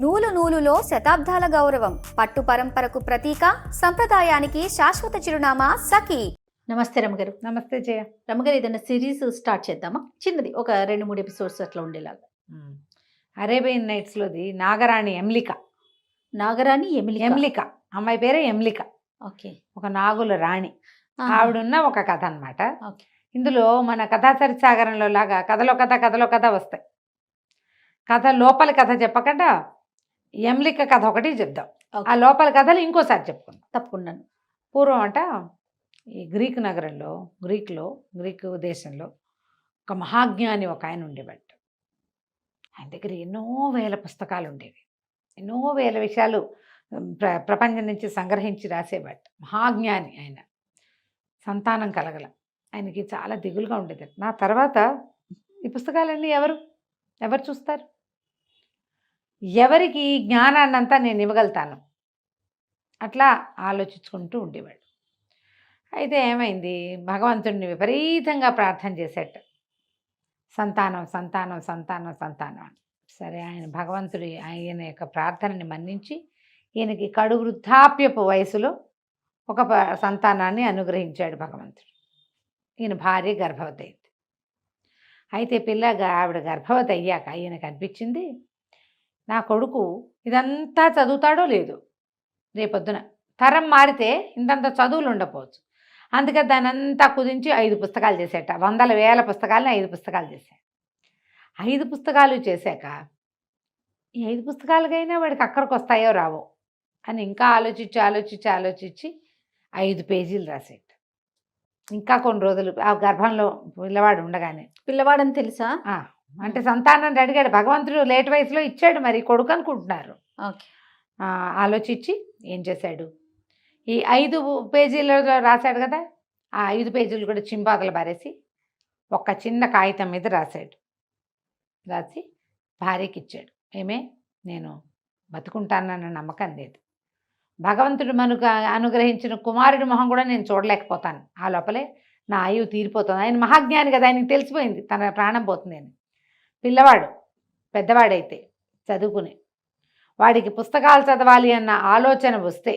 నూలు నూలులో శతాబ్దాల గౌరవం, పట్టు పరంపరకు ప్రతీక, సంప్రదాయానికి శాశ్వత చిరునామా సఖీ. నమస్తే రమగారు. నమస్తే జయ. రమగారు, ఏదైనా సిరీస్ స్టార్ట్ చేద్దామా? చిన్నది, ఒక 2-3 ఎపిసోడ్స్ అట్లా ఉండేలాగా. అరేబియన్ నైట్స్లోది నాగరాణి ఎమ్లిక. నాగరాణి ఎమ్లిక అమ్మాయి పేరే ఎమ్లిక. ఓకే. ఒక నాగుల రాణి ఆవిడున్న ఒక కథ అనమాట. ఓకే. ఇందులో మన కథా చరిత్సాగరంలో లాగా కథలో కథ వస్తాయి. కథ లోపలి కథ చెప్పకుండా ఎమ్లిక కథ ఒకటి చెప్దాం. ఆ లోపల కథలు ఇంకోసారి చెప్పుకుందాం. తప్పకుండా. పూర్వం అంట ఈ గ్రీకు నగరంలో గ్రీకు దేశంలో ఒక మహాజ్ఞాని ఒక ఆయన ఉండేవాడు. ఆయన దగ్గర ఎన్నో వేల పుస్తకాలు ఉండేవి. ఎన్నో వేల విషయాలు ప్రపంచం నుంచి సంగ్రహించి రాసేవాడు. మహాజ్ఞాని ఆయన. సంతానం కలగల. ఆయనకి చాలా దిగులుగా ఉండేది. నా తర్వాత ఈ పుస్తకాలన్నీ ఎవరు చూస్తారు? ఎవరికి జ్ఞానాన్నంతా నేను ఇవ్వగలుగుతాను? అట్లా ఆలోచించుకుంటూ ఉండేవాడు. అయితే ఏమైంది, భగవంతుడిని విపరీతంగా ప్రార్థన చేసేట. సంతానం సంతానం సంతానం సంతానం అని. సరే, ఆయన యొక్క ప్రార్థనని మన్నించి ఈయనకి కడు వృద్ధాప్యపు వయసులో ఒక సంతానాన్ని అనుగ్రహించాడు భగవంతుడు. ఈయన భార్య గర్భవతి అయింది. అయితే ఆవిడ గర్భవతి అయ్యాక ఈయనకు అనిపించింది, నా కొడుకు ఇదంతా చదువుతాడో లేదో, రేపొద్దున తరం మారితే ఇంతంత చదువులు ఉండకపోవచ్చు. అందుకే దానంతా కుదించి 5 పుస్తకాలు చేసేట. 100,000 పుస్తకాలని 5 పుస్తకాలు చేశాడు. 5 పుస్తకాలు చేశాక ఈ 5 పుస్తకాలకైనా వాడికి అక్కడికి వస్తాయో రావో అని ఇంకా ఆలోచించి 5 పేజీలు రాసేట. ఇంకా కొన్ని రోజులు ఆ గర్భంలో పిల్లవాడు ఉండగానే, పిల్లవాడని తెలుసా? అంటే సంతానాన్ని అడిగాడు భగవంతుడు. లేట్ వయసులో ఇచ్చాడు, మరి కొడుకు అనుకుంటున్నారు. ఓకే. ఆలోచించి ఏం చేశాడు, ఈ 5 పేజీలలో రాశాడు కదా, ఆ 5 పేజీలు కూడా చింపాతలు పారేసి ఒక చిన్న కాగితం మీద రాశాడు. రాసి భార్యకి ఇచ్చాడు. నేను బతుకుంటానన్న నమ్మకం లేదు. భగవంతుడు మనకు అనుగ్రహించిన కుమారుడి మొహం కూడా నేను చూడలేకపోతాను. ఆ లోపలే నా ఆయువు తీరిపోతుంది. ఆయన మహాజ్ఞాని కదా, ఆయనకి తెలిసిపోయింది తన ప్రాణం పోతుంది అని. పిల్లవాడు పెద్దవాడైతే చదువుకుని వాడికి పుస్తకాలు చదవాలి అన్న ఆలోచన వస్తే,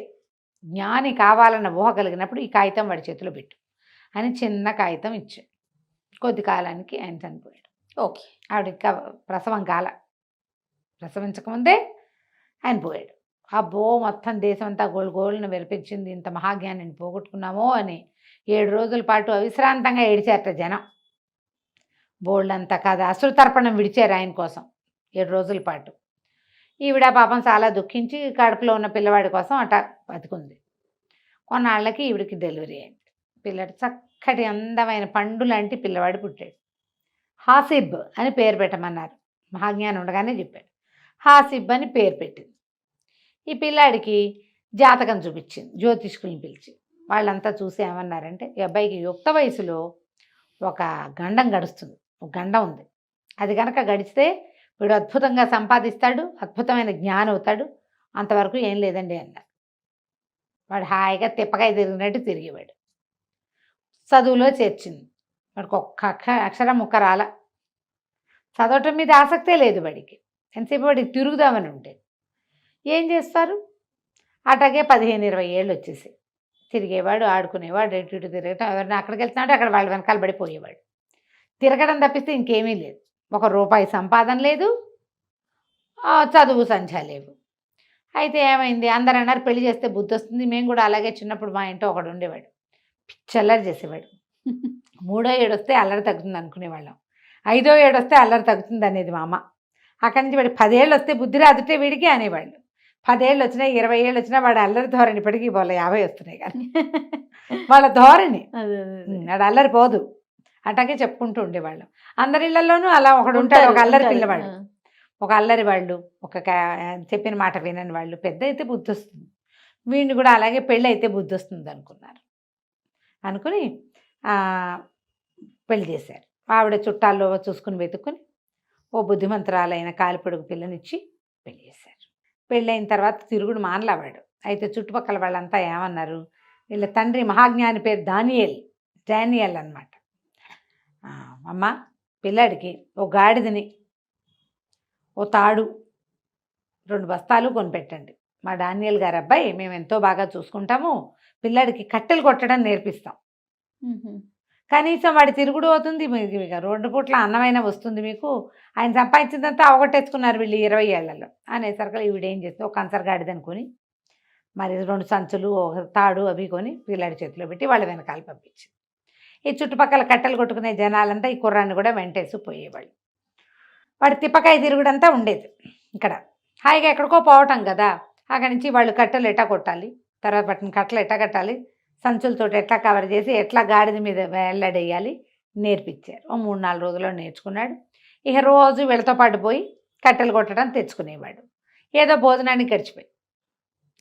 జ్ఞాని కావాలన్న ఊహ కలిగినప్పుడు ఈ కాగితం వాడి చేతిలో పెట్టు అని చిన్న కాగితం ఇచ్చాడు. కొద్ది కాలానికి ఆయన చనిపోయాడు. ఓకే. ఆవిడ ప్రసవించకముందే ఆయన పోయాడు. అబ్బో, మొత్తం దేశం అంతా గోళ్ళను వెలిపించింది. ఇంత మహాజ్ఞానిని పోగొట్టుకున్నామో అని 7 రోజుల పాటు అవిశ్రాంతంగా ఏడిచారట జనం. బోళ్ళంతా కాదు, అశ్రుతర్పణం విడిచారు ఆయన కోసం 7 రోజుల పాటు. ఈవిడ పాపం చాలా దుఃఖించి కడుపులో ఉన్న పిల్లవాడి కోసం అట బతుకుంది. కొన్నాళ్ళకి ఈవిడికి డెలివరీ అయింది. పిల్లడు చక్కటి అందమైన పండు లాంటి పిల్లవాడు పుట్టాడు. హాసిబ్ అని పేరు పెట్టమన్నారు. మహాజ్ఞానం ఉండగానే చెప్పాడు. హాసిబ్ అని పేరు పెట్టింది. ఈ పిల్లాడికి జాతకం చూపించింది జ్యోతిష్కుల్ని పిలిచి. వాళ్ళంతా చూసి ఏమన్నారంటే, ఈ అబ్బాయికి యుక్త వయసులో ఒక గండం గడుస్తుంది, ఒక గండం ఉంది. అది కనుక గడిస్తే వీడు అద్భుతంగా సంపాదిస్తాడు, అద్భుతమైన జ్ఞానం అవుతాడు. అంతవరకు ఏం లేదండి అన్నారు. వాడు హాయిగా తిప్పకాయ తిరిగినట్టు తిరిగేవాడు. చదువులో చేర్చింది. వాడికి ఒక్క అక్షరం ముక్క రాల. చదవటం మీద ఆసక్తే లేదు వాడికి. ఎంతసేపు వాడికి తిరుగుదామని ఉండేది. ఏం చేస్తారు, అట్లాగే 15-20 ఏళ్ళు వచ్చేసి తిరిగేవాడు, ఆడుకునేవాడు, ఇటు తిరగటం. ఎవరైనా అక్కడికి వెళ్తున్నాడు అక్కడ వాళ్ళ వెనకాల పడిపోయేవాడు. తిరగడం తప్పిస్తే ఇంకేమీ లేదు. ₹1 సంపాదన లేదు, చదువు సంధ్య లేవు. అయితే ఏమైంది, అందరూ అన్నారు పెళ్లి చేస్తే బుద్ధి వస్తుంది. మేము కూడా అలాగే చిన్నప్పుడు మా ఇంట్లో ఒకడు ఉండేవాడు, పిచ్చల్లరి చేసేవాడు. 3వ ఏడు వస్తే అల్లరి తగ్గుతుంది అనుకునేవాళ్ళం. 5వ ఏడు వస్తే అల్లరి తగ్గుతుంది అనేది మా అమ్మ. అక్కడి నుంచి వాడు 10 ఏళ్ళు వస్తే బుద్ధి రాదుటే వీడికి అనేవాళ్ళు. 10 ఏళ్ళు వచ్చినా 20 ఏళ్ళు వచ్చినా వాడు అల్లరి ధోరణి ఇప్పటికీ వాళ్ళ 50 వస్తున్నాయి కానీ వాళ్ళ ధోరణి వాడు అల్లరి పోదు. అట్లాగే చెప్పుకుంటూ ఉండేవాళ్ళం. అందరి ఇళ్లలోనూ అలా ఒకడు ఉంటాడు, ఒక అల్లరి పిల్లవాడు, ఒక అల్లరి వాళ్ళు, ఒక చెప్పిన మాట వినని వాళ్ళు. పెద్ద అయితే బుద్ధి వస్తుంది, వీడిని కూడా అలాగే పెళ్ళి అయితే బుద్ధి వస్తుంది అనుకున్నారు. అనుకుని పెళ్లి చేశారు. ఆవిడ చుట్టాల్లో చూసుకుని వెతుక్కుని ఓ బుద్ధిమంతురాలైన కాలిపొడుగు పిల్లనిచ్చి పెళ్లి చేశారు. పెళ్ళైన తర్వాత తిరుగుడు మానలావాడు. అయితే చుట్టుపక్కల వాళ్ళంతా ఏమన్నారు, వీళ్ళ తండ్రి మహాజ్ఞాని పేరు డానియల్ అన్నమాట. అమ్మ, పిల్లాడికి ఓ గాడిదని, ఓ తాడు, 2 బస్తాలు కొనిపెట్టండి. మా డానియల్ గారు అబ్బాయి మేము ఎంతో బాగా చూసుకుంటాము, పిల్లాడికి కట్టెలు కొట్టడం నేర్పిస్తాం, కనీసం వాడి తిరుగుడు అవుతుంది, మీకు ఇక 2 పూట్ల అన్నమైన వస్తుంది మీకు, ఆయన సంపాదించిందంతా అవగొట్టేసుకున్నారు వీళ్ళు 20 ఏళ్లలో అనేసరికి ఈవిడేం చేస్తుంది, ఒక కంచరగాడిది అనుకొని మరి 2 సంచులు ఒక తాడు అవి కొని పిల్లాడి చేతిలో పెట్టి వాళ్ళ వెనకాల పంపించింది. ఈ చుట్టుపక్కల కట్టెలు కొట్టుకునే జనాలంతా ఈ కుర్రాన్ని కూడా వెంటేసి పోయేవాళ్ళు. వాడి తిప్పకాయ తిరుగుడంతా ఉండేది. ఇక్కడ హాయిగా ఎక్కడికో పోవటం కదా, అక్కడి నుంచి వాళ్ళు కట్టెలు ఎట్టా కొట్టాలి, తర్వాత పట్టిన కట్టెలు ఎట్టా కట్టాలి, సంచులతో ఎట్లా కవర్ చేసి ఎట్లా గాడిద మీద వెళ్ళడేయాలి నేర్పించారు. ఓ 3-4 రోజుల్లో నేర్చుకున్నాడు. ఇక రోజు వీళ్ళతో పాటు పోయి కట్టెలు కొట్టడం తెచ్చుకునేవాడు. ఏదో భోజనానికి గడిచిపోయి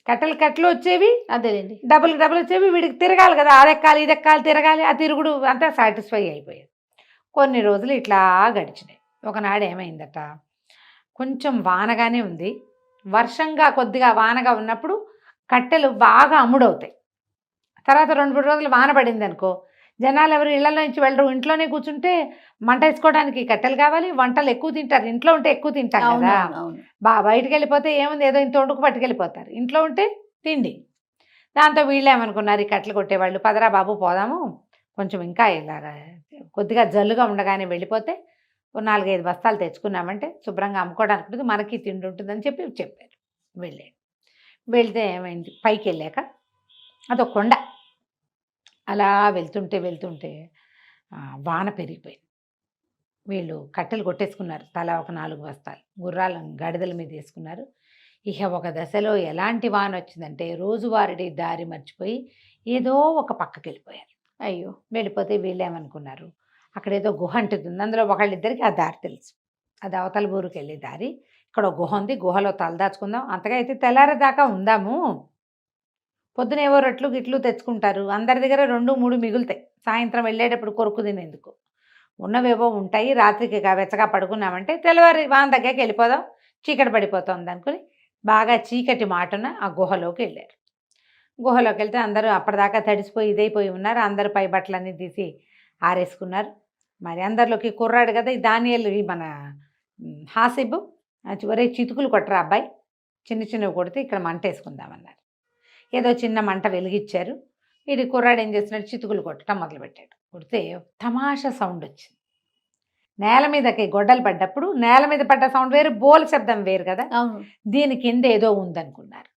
కట్టెలు వచ్చేవి, అదేలేండి, డబ్బులు వచ్చేవి, వీడికి తిరగాలి కదా, అదెక్కాలి ఇదెక్కాలి తిరగాలి, ఆ తిరుగుడు అంతా సాటిస్ఫై అయిపోయేది. కొన్ని రోజులు ఇట్లా గడిచినాయి. ఒకనాడు ఏమైందట, కొంచెం వానగానే ఉంది, వర్షంగా కొద్దిగా వానగా ఉన్నప్పుడు కట్టెలు బాగా అమ్ముడవుతాయి. తర్వాత 2-3 రోజులు వాన పడింది అనుకో, జనాలు ఎవరు ఇళ్లలో నుంచి వెళ్ళరు, ఇంట్లోనే కూర్చుంటే మంట వేసుకోవడానికి కట్టెలు కావాలి, వంటలు ఎక్కువ తింటారు, ఇంట్లో ఉంటే ఎక్కువ తింటాం కదా, బయటికి వెళ్ళిపోతే ఏముంది ఏదో ఇంత వండుకు పట్టుకెళ్ళిపోతారు, ఇంట్లో ఉంటే తిండి. దాంతో వీళ్ళు ఏమనుకున్నారు, ఈ కట్టెలు కొట్టేవాళ్ళు, పదరా బాబు పోదాము, కొంచెం ఇంకా ఇలాగా కొద్దిగా జల్లుగా ఉండగానే వెళ్ళిపోతే 4-5 బస్తాలు తెచ్చుకున్నామంటే శుభ్రంగా అమ్ముకోవడానికి ఉంటుంది, మనకి తిండి ఉంటుందని చెప్పారు. వెళ్తే ఏమైంది, పైకి వెళ్ళాక అదొక కొండ, అలా వెళ్తుంటే వాన పెరిగిపోయింది. వీళ్ళు కట్టెలు కొట్టేసుకున్నారు, తలా ఒక 4 బస్తాలు గుర్రాలను గడిదల మీద వేసుకున్నారు. ఇక ఒక దశలో ఎలాంటి వాన వచ్చిందంటే రోజువారీ దారి మర్చిపోయి ఏదో ఒక పక్కకి వెళ్ళిపోయారు. అయ్యో, వెళ్ళిపోతే వీళ్ళు ఏమనుకున్నారు, అక్కడ ఏదో గుహ అంటుంది, అందులో ఒకళ్ళిద్దరికి ఆ దారి తెలుసు, అది అవతల ఊరికి వెళ్ళే దారి, ఇక్కడ ఒక గుహ ఉంది, గుహలో తలదాచుకుందాం, అంతగా అయితే తెల్లారేదాకా ఉందాము, పొద్దున ఏవో రొట్లు గిట్లు తెచ్చుకుంటారు, అందరి దగ్గర 2-3 మిగులుతాయి, సాయంత్రం వెళ్ళేటప్పుడు కొరుకు తినేందుకు ఉన్నవేవో ఉంటాయి, రాత్రికి వెచ్చగా పడుకున్నామంటే తెల్లవారి వాన దగ్గరికి వెళ్ళిపోదాం, చీకటి పడిపోతుంది అనుకుని బాగా చీకటి మాటున ఆ గుహలోకి వెళ్ళారు. గుహలోకి వెళ్తే అందరూ అప్పటిదాకా తడిసిపోయి ఇదైపోయి ఉన్నారు, అందరూ పై బట్టలన్నీ తీసి ఆరేసుకున్నారు. మరి అందరిలోకి కుర్రాడు కదా ఈ డానియల్, మన హాసిబ్, ఒరే చితుకులు కొట్టరా అబ్బాయి, చిన్నవి కొడితే ఇక్కడ మంట వేసుకుందామన్నారు. ఏదో చిన్న మంట వెలిగించారు. ఇది కుర్రాడు ఏం చేస్తున్నాడు, చితుకులు కొట్టడం మొదలుపెట్టాడు. కొడితే తమాషా సౌండ్ వచ్చింది. నేల మీదకి గొడ్డలు పడ్డప్పుడు నేల మీద పడ్డ సౌండ్ వేరు, బోల్ శబ్దం వేరు కదా, దీని కింద ఏదో ఉందనుకున్నారు.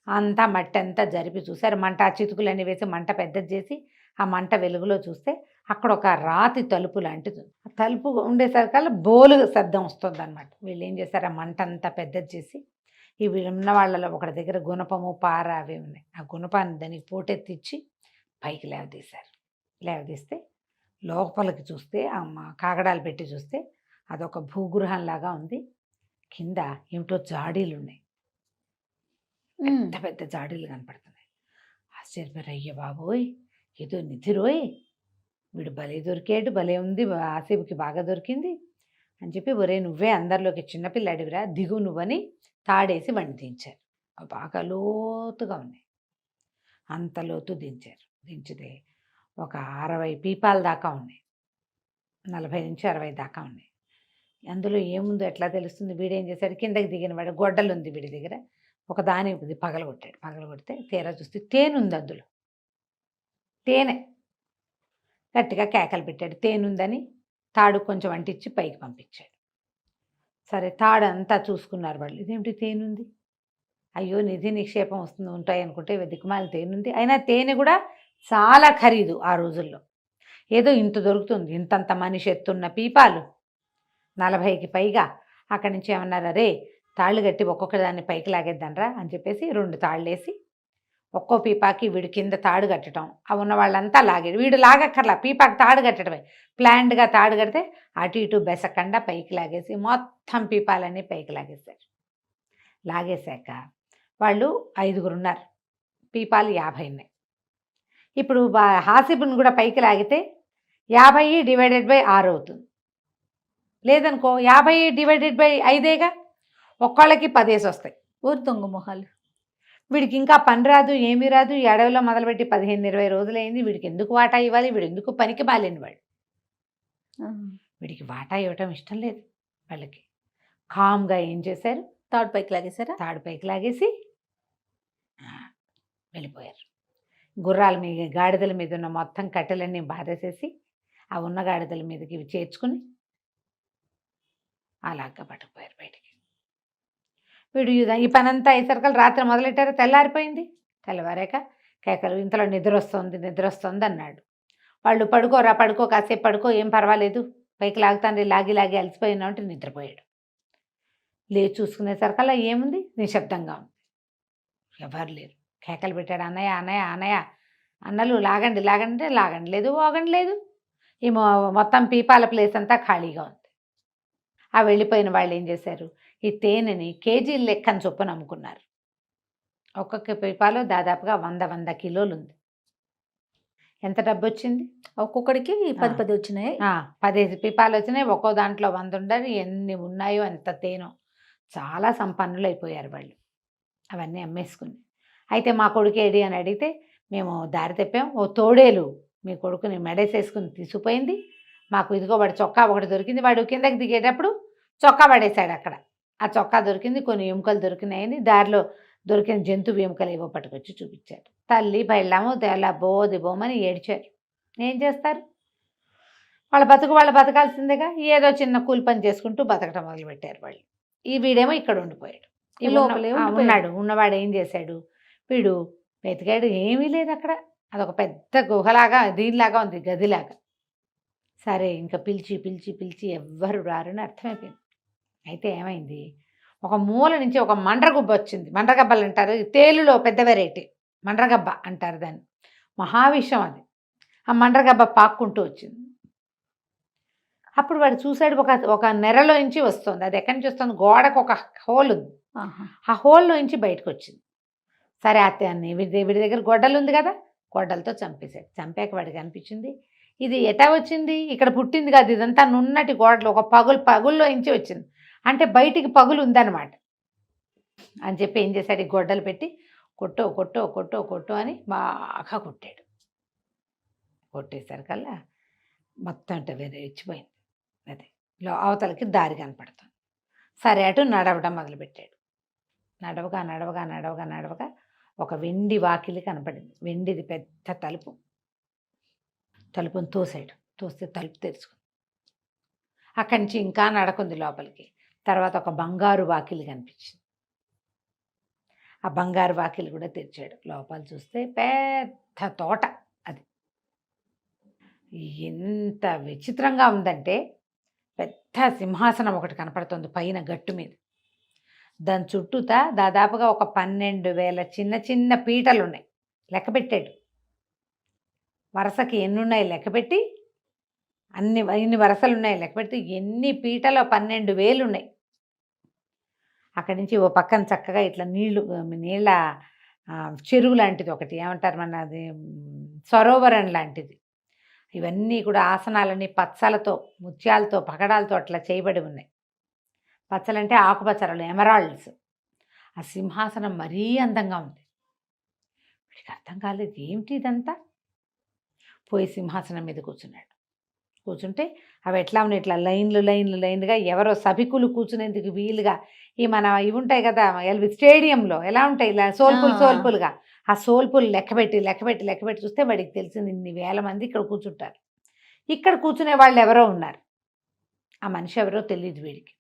అంతా మట్టి అంతా జరిపి చూశారు, మంట ఆ చితుకులన్నీ వేసి మంట పెద్దది చేసి ఆ మంట వెలుగులో చూస్తే అక్కడ ఒక రాతి తలుపు లాంటిది, ఆ తలుపు ఉండేసరికల్లా బోలు శబ్దం వస్తుంది అనమాట. వీళ్ళు ఏం చేశారు, ఆ మంట అంతా పెద్దది చేసి ఇవి ఉన్న వాళ్ళలో ఒకటి దగ్గర గుణపము పార అవి ఉన్నాయి, ఆ గుణపాన్ని దానికి పోటెత్తిచ్చి పైకి లేవదీస్తే లోపలికి చూస్తే అమ్మ కాగడాలు పెట్టి చూస్తే అదొక భూగృహంలాగా ఉంది. కింద ఏమిటో జాడీలు ఉన్నాయి, పెద్ద పెద్ద జాడీలు కనపడుతున్నాయి. ఆశ్చర్యపోయారు, అయ్య బాబోయ్ ఏదో నిధిరోయ్, వీడు భలే దొరికాడు, భలే ఉంది, ఆసిబ్కి బాగా దొరికింది అని చెప్పి, ఒరే నువ్వే అందరిలోకి చిన్నపిల్లాడివిరా, దిగు నువ్వని తాడేసి వండి దించారు. బాగా లోతుగా ఉన్నాయి, అంత లోతు దించితే ఒక 60 పీపాల దాకా ఉన్నాయి, 40 నుంచి 60 దాకా ఉన్నాయి. అందులో ఏముందో ఎట్లా తెలుస్తుంది, వీడేం చేశాడు, కిందకి దిగిన వాడు గొడ్డలు ఉంది వీడి దగ్గర, ఒక దాని పగలగొడితే తీరా చూస్తే తేనె ఉంది, అందులో తేనె. గట్టిగా కేకలు పెట్టాడు, తేనుందని తాడు కొంచెం అంటించి పైకి పంపించాడు. సరే తాడు అంతా చూసుకున్నారు వాళ్ళు, ఇదేమిటి తేనుంది, అయ్యో నిధి నిక్షేపం ఉంటాయి అనుకుంటే దిక్కుమాల తేనుంది. అయినా తేనె కూడా చాలా ఖరీదు ఆ రోజుల్లో, ఏదో ఇంత దొరుకుతుంది, ఇంతంత మనిషి ఎత్తున్న పీపాలు 40కి పైగా. అక్కడి నుంచి ఏమన్నారు, అరే తాళ్ళు కట్టి ఒక్కొక్క దాన్ని పైకి లాగేద్దానరా అని చెప్పేసి 2 తాళ్ళు వేసి ఒక్కో పీపాకి వీడు కింద తాడు కట్టడం, అవి ఉన్న వాళ్ళంతా లాగాడు, వీడు లాగక్కర్లా, పీపాకి తాడు కట్టడమే, ప్లాండ్గా తాడు కడితే అటు ఇటు బెసకుండా పైకి లాగేసి మొత్తం పీపాలన్నీ పైకి లాగేశారు. లాగేశాక వాళ్ళు 5గురు ఉన్నారు, పీపాలు 50 ఉన్నాయి. ఇప్పుడు హాసిబ్ని కూడా పైకి లాగితే 50/6 అవుతుంది, లేదనుకో 50/5 ఒక్కళ్ళకి 10 వస్తాయి. ఊరు దొంగ మొహాలు. వీడికి ఇంకా పని రాదు, ఏమీ రాదు, ఈ అడవిలో మొదలుపెట్టి 15-20 రోజులైంది, వీడికి ఎందుకు వాటా ఇవ్వాలి, వీడు ఎందుకు పనికి మాలేని వాడు, వీడికి వాటా ఇవ్వటం ఇష్టం లేదు వాళ్ళకి. కామ్గా ఏం చేశారు, తాడు పైకి లాగేశారా? తాడు పైకి లాగేసి ఆ, వెళ్ళిపోయారు. గుర్రాల మీద గాడిదల మీద ఉన్న మొత్తం కట్టెలన్నీ బారేసేసి ఆ ఉన్న గాడిదల మీదకి ఇవి చేర్చుకుని అలాగా పట్టుకుపోయారు బయటికి. వీడు ఈ పనంతా అయ్యేసరికి రాత్రి మొదలెట్టారు. తెల్లారిపోయింది. తెల్లవారాక కేకలు, ఇంతలో నిద్ర వస్తుంది అన్నాడు. వాళ్ళు పడుకోరా, పడుకో, కాసేపు పడుకో, ఏం పర్వాలేదు, పైకి లాగుతాను, లాగి లాగి అలసిపోయినా అంటే నిద్రపోయాడు. లేచి చూసుకునేసరికల్లా ఏముంది, నిశ్శబ్దంగా ఉంది. ఎవరు లేరు. కేకలు పెట్టాడు, అన్నయ్య అన్నయ్య అన్నయ్య, అన్నలు లాగండి లాగండి, లాగండి లేదు, ఓగండి లేదు. ఈ మొత్తం పీపాల ప్లేస్ అంతా ఖాళీగా ఉంది. ఆ వెళ్ళిపోయిన వాళ్ళు ఏం చేశారు, ఈ తేనెని కేజీల లెక్కన చొప్పున అమ్ముకున్నారు. ఒక్కొక్క పీపాలో దాదాపుగా 100 కిలోలు ఉంది. ఎంత డబ్బు వచ్చింది? ఒక్కొక్కడికి 10 వచ్చినాయి. 15 పీపాలు వచ్చినాయి. ఒక్కో దాంట్లో 100 ఉండాలి. ఎన్ని ఉన్నాయో ఎంత తేనో. చాలా సంపన్నులు అయిపోయారు వాళ్ళు అవన్నీ అమ్మేసుకుని. అయితే మా కొడుకు ఏడి అని అడిగితే, మేము దారి తెప్పాం, ఓ తోడేలు మీ కొడుకుని మెడేసేసుకుని తీసుకుపోయింది, మాకు ఇదిగో వాడి చొక్కా ఒకటి దొరికింది, వాడు కిందకి దిగేటప్పుడు చొక్కా పడేశాడు అక్కడ, ఆ చొక్కా దొరికింది, కొన్ని ఎముకలు దొరికినాయని దారిలో దొరికిన జంతువు ఎముకలు ఏవో పట్టుకొచ్చి చూపించారు. తల్లి బయళ్ళము తెల్ల బోది బొమ్మని ఏడ్చారు. ఏం చేస్తారు, వాళ్ళ బతుకు వాళ్ళు బతకాల్సిందేగా. ఏదో చిన్న కూలి పని చేసుకుంటూ బతకటం మొదలుపెట్టారు వాళ్ళు. ఈ వీడేమో ఇక్కడ ఉండిపోయాడు. ఉన్నాడు. ఉన్నవాడు ఏం చేశాడు, వీడు వెతికాడు, ఏమీ లేదు అక్కడ. అదొక పెద్ద గుహలాగా, దీనిలాగా ఉంది, గదిలాగా. సరే ఇంకా పిలిచి పిలిచి పిలిచి ఎవ్వరు రారని అర్థమైపోయింది. అయితే ఏమైంది, ఒక మూల నుంచి ఒక మండ్రగుబ్బ వచ్చింది. మండ్రగబ్బలు అంటారు, తేలులో పెద్ద వెరైటీ మండ్రగబ్బ అంటారు దాన్ని. మహావిషం అది. ఆ మండ్రగబ్బ పాక్కుంటూ వచ్చింది. అప్పుడు వాడు చూశాడు, ఒక నెరలో నుంచి వస్తుంది. అది ఎక్కడి నుంచి వస్తుంది, గోడకు ఒక హోల్ ఉంది. ఆ హోల్లో నుంచి బయటకు వచ్చింది. సరే అతన్ని వీడి దగ్గర గొడ్డలు ఉంది కదా, గొడ్డలతో చంపేశాడు. చంపాక వాడికి అనిపించింది, ఇది ఎటా వచ్చింది, ఇక్కడ పుట్టింది కాదు, ఇదంతా నున్నటి గోడలు, ఒక పగుల్లో నుంచి వచ్చింది, అంటే బయటికి పగులు ఉందన్నమాట అని చెప్పి ఏం చేశాడు, ఈ గొడ్డలు పెట్టి కొట్టో కొట్టో కొట్టో కొట్టో అని బాగా కొట్టాడు. కొట్టేసరికల్లా మొత్తం అంటే ఇచ్చిపోయింది. అదే అవతలకి దారి కనపడుతుంది. సరే అటు నడవడం మొదలుపెట్టాడు. నడవగా నడవగా నడవగా నడవగా ఒక వెండి వాకిలి కనపడింది. వెండిది పెద్ద తలుపుని తోసాడు. తోస్తే తలుపు తెరుచుకుంది. అక్కడి నుంచి ఇంకా నడకుంది లోపలికి. తర్వాత ఒక బంగారు వాకిలి కనిపించింది. ఆ బంగారు వాకిలి కూడా తెరిచాడు. లోపల చూస్తే పెద్ద తోట. అది ఎంత విచిత్రంగా ఉందంటే, పెద్ద సింహాసనం ఒకటి కనపడుతుంది పైన గట్టు మీద. దాని చుట్టూతా దాదాపుగా ఒక 12,000 చిన్న చిన్న పీటలు ఉన్నాయి. లెక్క పెట్టాడు. వరుసకి ఎన్ని ఉన్నాయి లెక్కపెట్టి, ఇన్ని వరుసలు ఉన్నాయి లెక్కపెట్టి, ఎన్ని పీటలో 12,000 ఉన్నాయి. అక్కడి నుంచి ఓ పక్కన చక్కగా ఇట్లా నీళ్ళ చెరువు లాంటిది ఒకటి, ఏమంటారు మన అది, సరోవరం లాంటిది. ఇవన్నీ కూడా ఆసనాలన్నీ పచ్చలతో, ముత్యాలతో, పగడాలతో అట్లా చేయబడి ఉన్నాయి. పచ్చలంటే ఆకుపచ్చలు, ఎమరాల్డ్స్. ఆ సింహాసనం మరీ అందంగా ఉంది. వీడికి అర్థం కాలేదు, ఏమిటి ఇదంతా. పోయి సింహాసనం మీద కూర్చున్నాడు. కూర్చుంటే అవి ఎట్లా ఉన్నాయి, ఇట్లా లైన్లుగా ఎవరో సభికులు కూర్చునేందుకు వీలుగా, ఇవి ఉంటాయి కదా స్టేడియంలో ఎలా ఉంటాయి, ఇలా సోల్పులుగా, ఆ సోల్పులు లెక్కబెట్టి చూస్తే వాడికి తెలిసింది ఇన్ని వేల మంది ఇక్కడ కూర్చుంటారు. ఇక్కడ కూర్చునే వాళ్ళు ఎవరో ఉన్నారు. ఆ మనిషి ఎవరో తెలియదు వీడికి.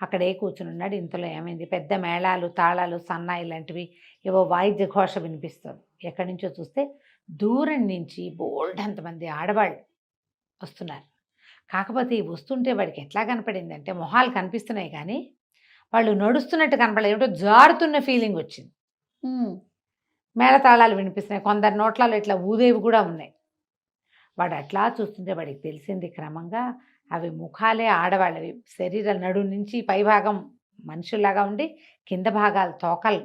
అక్కడే కూర్చుని ఉన్నాడు. ఇంతలో ఏమైంది, పెద్ద మేళాలు, తాళాలు, సన్నాయి లాంటివి ఏవో వాయిద్య ఘోష వినిపిస్తుంది. ఎక్కడి నుంచో చూస్తే దూరం నుంచి బోల్డ్ అంతమంది ఆడవాళ్ళు వస్తున్నారు. కాకపోతే ఈ వస్తుంటే వాడికి ఎట్లా కనపడింది అంటే, మొహాలు కనిపిస్తున్నాయి కానీ వాళ్ళు నడుస్తున్నట్టు కనపడలేదు, ఏమిటో జారుతున్న ఫీలింగ్ వచ్చింది. మేళతాళాలు వినిపిస్తున్నాయి, కొందరు నోట్లలో ఇట్లా ఊదేవి కూడా ఉన్నాయి. వాడు అట్లా చూస్తుంటే వాడికి తెలిసింది క్రమంగా అవి ముఖాలే ఆడవాళ్ళవి. శరీరం నడు నుంచి పైభాగం మనుషుల్లాగా ఉండి, కింద భాగాలు తోకలు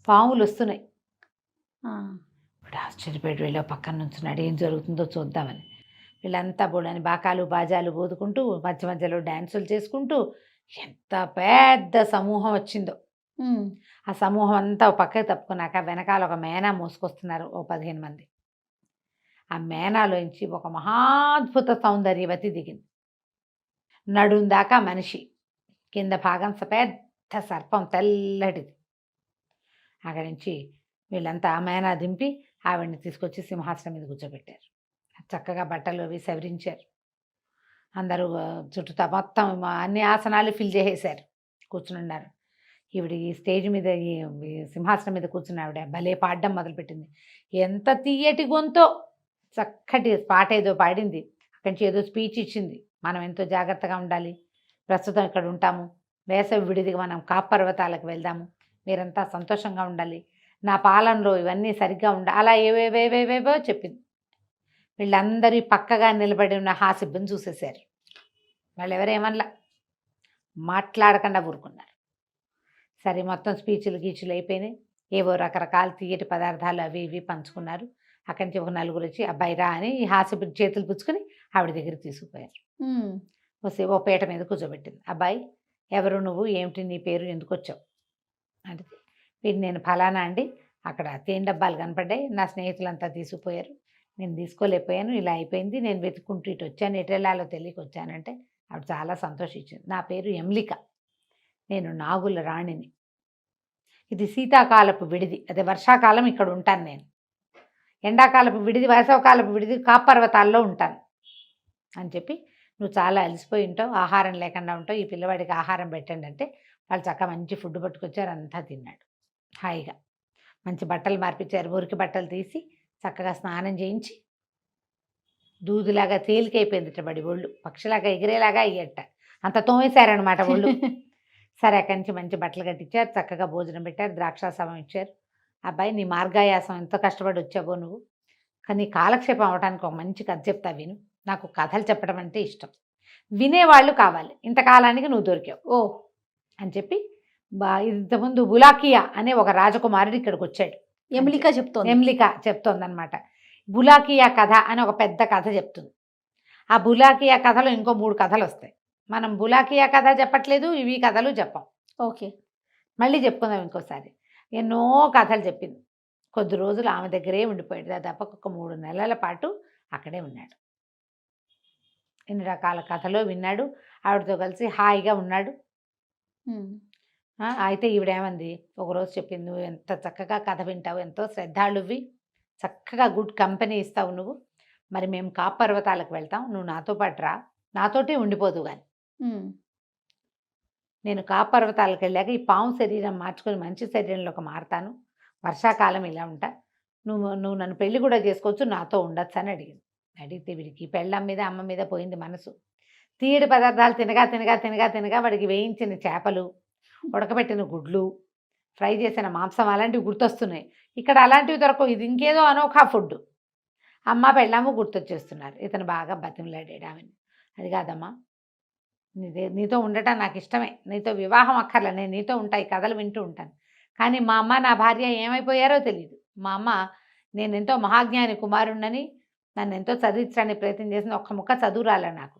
పాములు వస్తున్నాయి. ఇప్పుడు ఆశ్చర్యపోయి వెళ్ళి పక్కన నుంచున్నాడు, ఏం జరుగుతుందో చూద్దామని. వీళ్ళంతా బోడని బాకాలు బాజాలు బోదుకుంటూ మధ్య మధ్యలో డ్యాన్సులు చేసుకుంటూ ఎంత పెద్ద సమూహం వచ్చిందో. ఆ సమూహం అంతా పక్కకి తప్పుకున్నాక వెనకాల ఒక మేనా మోసుకొస్తున్నారు, ఓ 15 మంది. ఆ మేనాలోంచి ఒక మహాద్భుత సౌందర్యవతి దిగింది. నడుం దాకా మనిషి, కింద భాగం పెద్ద సర్పం తెల్లటిది. అక్కడి నుంచి వీళ్ళంతా మేనా దింపి ఆవిడని తీసుకొచ్చి సింహాసనం మీద కూర్చోబెట్టారు. చక్కగా బట్టలు అవి సవరించారు. అందరూ చుట్టూ మొత్తం అన్ని ఆసనాలు ఫిల్ చేసేసారు. కూర్చుని ఉన్నారు. ఈవిడ ఈ స్టేజ్ మీద ఈ సింహాసనం మీద కూర్చున్న ఆవిడ భలే పాడడం మొదలుపెట్టింది. ఎంత తీయటి గొంతో, చక్కటి పాట ఏదో పాడింది. అక్కడి నుంచి ఏదో స్పీచ్ ఇచ్చింది. మనం ఎంతో జాగ్రత్తగా ఉండాలి, ప్రస్తుతం ఇక్కడ ఉంటాము, వేసవి విడిదిగా మనం కాప్ పర్వతాలకు వెళ్దాము, మీరంతా సంతోషంగా ఉండాలి, నా పాలనలో ఇవన్నీ సరిగ్గా ఉండాలి, అలా ఏవేవేవేవేవో చెప్పింది. వీళ్ళందరూ పక్కగా నిలబడి ఉన్న హాసిబ్బని చూసేశారు. వాళ్ళు ఎవరేమన్నా మాట్లాడకుండా ఊరుకున్నారు. సరే, మొత్తం స్పీచ్లు గీచులు అయిపోయినాయి. ఏవో రకరకాల తీయటి పదార్థాలు అవి ఇవి పంచుకున్నారు. అక్కడి నుంచి ఒక నలుగురు వచ్చి అబ్బాయి రా అని ఈ హాసిబ్బ చేతులు పుచ్చుకొని ఆవిడ దగ్గర తీసుకుపోయారు. వస్తే ఓ పీట మీద కూర్చోబెట్టింది. అబ్బాయి, ఎవరు నువ్వు, ఏమిటి నీ పేరు, ఎందుకు వచ్చావు అంటే, వీడు నేను ఫలానా అండి, అక్కడ తేనె డబ్బాలు కనపడ్డాయి, నా స్నేహితులంతా తీసుకుపోయారు, నేను తీసుకోలేకపోయాను, ఇలా అయిపోయింది, నేను వెతుక్కుంటూ ఇటు వచ్చాను, ఎటు వెళ్ళాలో తెలియక వచ్చానంటే ఆవిడ చాలా సంతోషించింది. నా పేరు ఎమ్లిక, నేను నాగుల రాణిని, ఇది శీతాకాలపు విడిది, అదే వర్షాకాలం ఇక్కడ ఉంటాను, నేను ఎండాకాలపు విడిది, వేసవకాలపు విడిది కాప్ పర్వతాల్లో ఉంటాను అని చెప్పి, నువ్వు చాలా అలసిపోయి ఉంటావు, ఆహారం లేకుండా ఉంటావు, ఈ పిల్లవాడికి ఆహారం పెట్టండి అంటే వాళ్ళు చక్కగా మంచి ఫుడ్ పట్టుకొచ్చారు, అంతా తిన్నాడు హాయిగా. మంచి బట్టలు మార్పించారు, మురికి బట్టలు తీసి చక్కగా స్నానం చేయించి దూదులాగా తేలికైపోయింది ఇట్టబడి ఒళ్ళు, పక్షిలాగా ఎగిరేలాగా అయ్యట, అంత తోమేశారనమాట ఒళ్ళు. సరే, అక్కడి నుంచి మంచి బట్టలు కట్టించారు, చక్కగా భోజనం పెట్టారు, ద్రాక్షాసమం ఇచ్చారు. అబ్బాయి, నీ మార్గాయాసం ఎంతో కష్టపడి వచ్చావో నువ్వు, కానీ కాలక్షేపం అవడానికి ఒక మంచి కథ చెప్తా విను, నాకు కథలు చెప్పడం అంటే ఇష్టం, వినేవాళ్ళు కావాలి, ఇంతకాలానికి నువ్వు దొరికావు ఓ అని చెప్పి ఇంతకుముందు బులాకియా అనే ఒక రాజకుమారుడు ఇక్కడికి వచ్చాడు. ఎమ్లిక చెప్తోందనమాట. బులాకియా కథ అని ఒక పెద్ద కథ చెప్తుంది. ఆ బులాకియా కథలో ఇంకో 3 కథలు వస్తాయి. మనం బులాకియా కథ చెప్పట్లేదు, ఇవి కథలు చెప్పాం. ఓకే, మళ్ళీ చెప్పుకుందాం ఇంకోసారి. ఎన్నో కథలు చెప్పింది. కొద్ది రోజులు ఆమె దగ్గరే ఉండిపోయాడు. దాదాపు ఒక 3 నెలల పాటు అక్కడే ఉన్నాడు. ఎన్ని రకాల కథలో విన్నాడు, ఆవిడతో కలిసి హాయిగా ఉన్నాడు. అయితే ఈవిడేమంది, ఒకరోజు చెప్పింది, నువ్వు ఎంత చక్కగా కథ వింటావు, ఎంతో శ్రద్ధాళువి, చక్కగా గుడ్ కంపెనీ ఇస్తావు నువ్వు, మరి మేము కాప్ పర్వతాలకు వెళ్తాం, నువ్వు నాతో పాటు రా, నాతోటి ఉండిపోదు కానీ నేను కాప్ పర్వతాలకు వెళ్ళాక ఈ పాము శరీరం మార్చుకొని మంచి శరీరంలోకి మారుతాను, వర్షాకాలం ఇలా ఉంటా, నువ్వు నన్ను పెళ్లి కూడా చేసుకోవచ్చు, నాతో ఉండొచ్చు అని అడిగింది. అడిగితే వీడికి పెళ్ళం మీద అమ్మ మీద పోయింది మనసు. తీయడి పదార్థాలు తినగా తినగా తినగా తినగా వాడికి వేయించిన చేపలు, ఉడకబెట్టిన గుడ్లు, ఫ్రై చేసిన మాంసం అలాంటివి గుర్తొస్తున్నాయి. ఇక్కడ అలాంటివి దొరకవు, ఇది ఇంకేదో అనోఖా ఫుడ్. అమ్మ పెళ్ళాము గుర్తొచ్చేస్తున్నారు. ఇతను బాగా బతిమలాడాడు ఆమెను. అది కాదమ్మా, నీతో ఉండటం నాకు ఇష్టమే, నీతో వివాహం అక్కర్లే, నేను నీతో ఉంటా, ఈ కథలు వింటూ ఉంటాను, కానీ మా అమ్మ నా భార్య ఏమైపోయారో తెలియదు. మా అమ్మ నేను ఎంతో మహాజ్ఞాని కుమారుణ్ణని, నన్ను ఎంతో చదివించడానికి ప్రయత్నం చేసింది, ఒక్క ముక్క చదువు రాలే నాకు,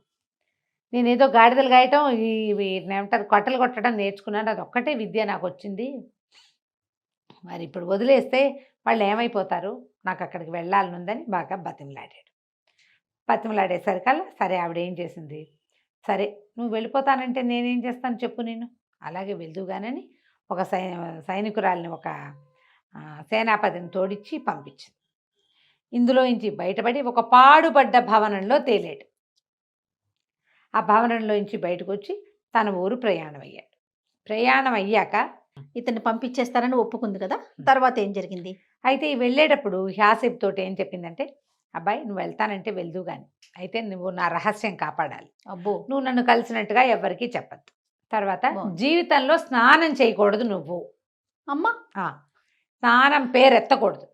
నేనేదో గాడిదలు గాయటం, ఇవి ఏమంటారు కొట్టలు కొట్టడం నేర్చుకున్నాను, అది ఒక్కటే విద్య నాకు వచ్చింది, మరి ఇప్పుడు వదిలేస్తే వాళ్ళు ఏమైపోతారు, నాకు అక్కడికి వెళ్ళాలనుందని బాగా బతిమలాడాడు. బతిమలాడేసరికల్లా సరే, ఆవిడ ఏం చేసింది, సరే నువ్వు వెళ్ళిపోతానంటే నేనేం చేస్తాను చెప్పు, నేను అలాగే వెళ్దుగానని ఒక సైనికురాలిని, ఒక సేనాపతిని తోడిచ్చి పంపించింది. ఇందులోంచి బయటపడి ఒక పాడుపడ్డ భవనంలో తేలాడు. ఆ భవనంలోంచి బయటకు వచ్చి తన ఊరు ప్రయాణం అయ్యాడు. ప్రయాణం అయ్యాక ఇతన్ని పంపించేస్తారని ఒప్పుకుంది కదా, తర్వాత ఏం జరిగింది? అయితే వెళ్ళేటప్పుడు హాసిబ్ తోటి ఏం చెప్పిందంటే, అబ్బాయి నువ్వు వెళ్తానంటే వెళ్దు కానీ, అయితే నువ్వు నా రహస్యం కాపాడాలి, అబ్బో, నువ్వు నన్ను కలిసినట్టుగా ఎవరికీ చెప్పద్దు, తర్వాత జీవితంలో స్నానం చేయకూడదు నువ్వు, అమ్మా స్నానం పేరెత్తకూడదు,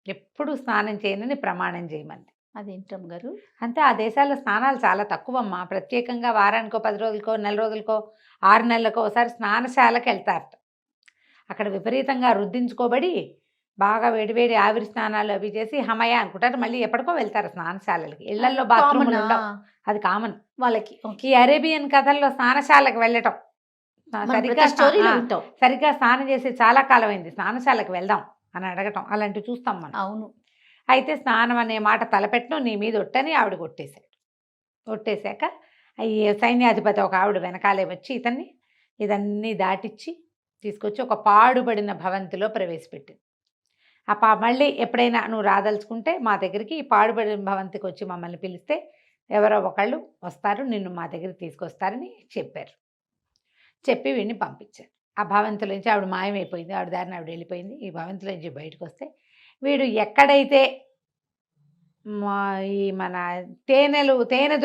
ఎప్పుడు స్నానం చేయనని ప్రమాణం చేయమంది. అదేంటమ్మ గారు? అంతే, ఆ దేశాల్లో స్నానాలు చాలా తక్కువమ్మా. ప్రత్యేకంగా వారానికో 10 రోజులకో, 4 రోజులకో, 6 నెలలకో ఒకసారి స్నానశాలకు వెళ్తారట. అక్కడ విపరీతంగా రుద్దించుకోబడి బాగా వేడివేడి ఆవిరి స్నానాలు అవి చేసి హమయ అనుకుంటారు, మళ్ళీ ఎప్పటికో వెళ్తారు స్నానశాలలకి. ఇళ్లల్లో బాత్రూములు ఉండవు, అది కామన్ వాళ్ళకి. ఈ అరేబియన్ కథల్లో స్నానశాలకు వెళ్ళటం, సరిగ్గా స్నానం చేసి చాలా కాలం అయింది, స్నానశాలకు వెళ్దాం అని అడగటం, అలాంటివి చూస్తాం మనం. అవును. అయితే స్నానం అనే మాట తలపెట్టను, నీ మీద ఒట్టని ఆవిడ కొట్టేశాడు. కొట్టేశాక ఈ సైన్యాధిపతి ఒక ఆవిడ వెనకాలే వచ్చి ఇదన్నీ దాటిచ్చి తీసుకొచ్చి ఒక పాడుబడిన భవంతిలో ప్రవేశపెట్టింది. మళ్ళీ ఎప్పుడైనా నువ్వు రాదలుచుకుంటే మా దగ్గరికి ఈ పాడుబడిన భవంతికి వచ్చి మమ్మల్ని పిలిస్తే ఎవరో ఒకళ్ళు వస్తారు, నిన్ను మా దగ్గరికి తీసుకొస్తారని చెప్పారు. చెప్పి వీడిని పంపించారు. ఆ భవంతిలోంచి ఆవిడ మాయమైపోయింది, ఆవిడ దారిని ఆవిడ వెళ్ళిపోయింది. ఈ భవంతిలోంచి బయటకు వస్తే వీడు ఎక్కడైతే మన తేనె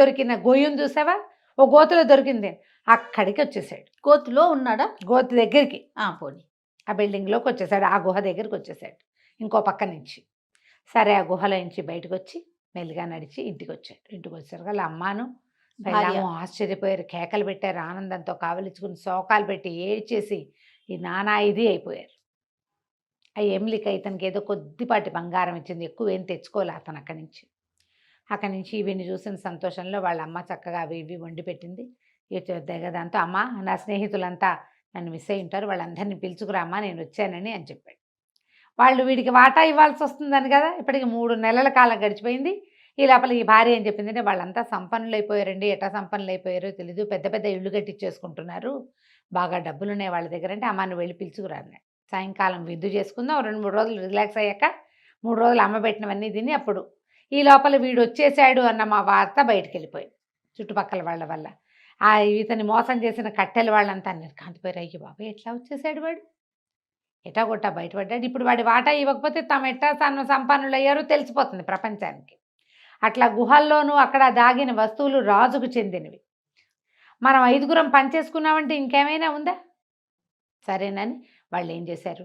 దొరికిన గొయ్యను చూసావా, ఓ గోతులో దొరికింది, అక్కడికి వచ్చేసాడు. కోతిలో ఉన్నాడా? గోతు దగ్గరికి, పోనీ ఆ బిల్డింగ్లోకి వచ్చేసాడు, ఆ గుహ దగ్గరికి వచ్చేసాడు ఇంకో పక్క నుంచి. సరే ఆ గుహలో నుంచి బయటకు వచ్చి మెల్లిగా నడిచి ఇంటికి వచ్చాడు. ఇంటికి వచ్చారు వాళ్ళ అమ్మాను పెళ్ళాము ఆశ్చర్యపోయారు, కేకలు పెట్టారు, ఆనందంతో కావలించుకుని శోకాలు పెట్టి ఏడ్చేసి ఈ నానా ఇది అయిపోయారు. ఆ ఎమ్లిక ఇతనికి ఏదో కొద్దిపాటి బంగారం ఇచ్చింది, ఎక్కువ ఏం తెచ్చుకోలే అతను. అక్కడి నుంచి ఇవిని చూసిన సంతోషంలో వాళ్ళ అమ్మ చక్కగా అవి ఇవి వండి పెట్టింది. దాంతో అమ్మ నా స్నేహితులంతా నన్ను మిస్ అయి ఉంటారు, వాళ్ళందరినీ పిలుచుకురా అమ్మ, నేను వచ్చానని అని చెప్పాడు. వాళ్ళు వీడికి వాటా ఇవ్వాల్సి వస్తుందని కదా. ఇప్పటికి 3 నెలల కాలం గడిచిపోయింది. ఈ లోపల ఈ భార్య ఏం చెప్పిందంటే వాళ్ళంతా సంపన్నులు అయిపోయారండి, ఎట్లా సంపన్నులు అయిపోయారో తెలీదు, పెద్ద పెద్ద ఇళ్ళు కట్టించేసుకుంటున్నారు, బాగా డబ్బులు ఉన్నాయి వాళ్ళ దగ్గర అంటే అమ్మ నువ్వు వెళ్ళి పిలుచుకురా అన్నాడు. సాయంకాలం విందు చేసుకుందాం, 2-3 రోజులు రిలాక్స్ అయ్యాక 3 రోజులు అమ్మ పెట్టినవన్నీ తిని అప్పుడు ఈ లోపల వీడు వచ్చేసాడు అన్న మా వార్త బయటికి వెళ్ళిపోయింది. చుట్టుపక్కల వాళ్ళ వల్ల ఇతన్ని మోసం చేసిన కట్టెల వాళ్ళంతా నిర్కాంతిపోయారు. అయ్యో బాబు ఎట్లా వచ్చేసాడు వాడు, ఎటా కొట్టా బయటపడ్డాడు, ఇప్పుడు వాడి వాటా ఇవ్వకపోతే తమ ఎట్టా సంపన్నులు అయ్యారో తెలిసిపోతుంది ప్రపంచానికి. అట్లా గుహల్లోనూ అక్కడ దాగిన వస్తువులు రాజుకు చెందినవి. మనం 5గురం పనిచేసుకున్నామంటే ఇంకేమైనా ఉందా? సరేనని వాళ్ళు ఏం చేశారు,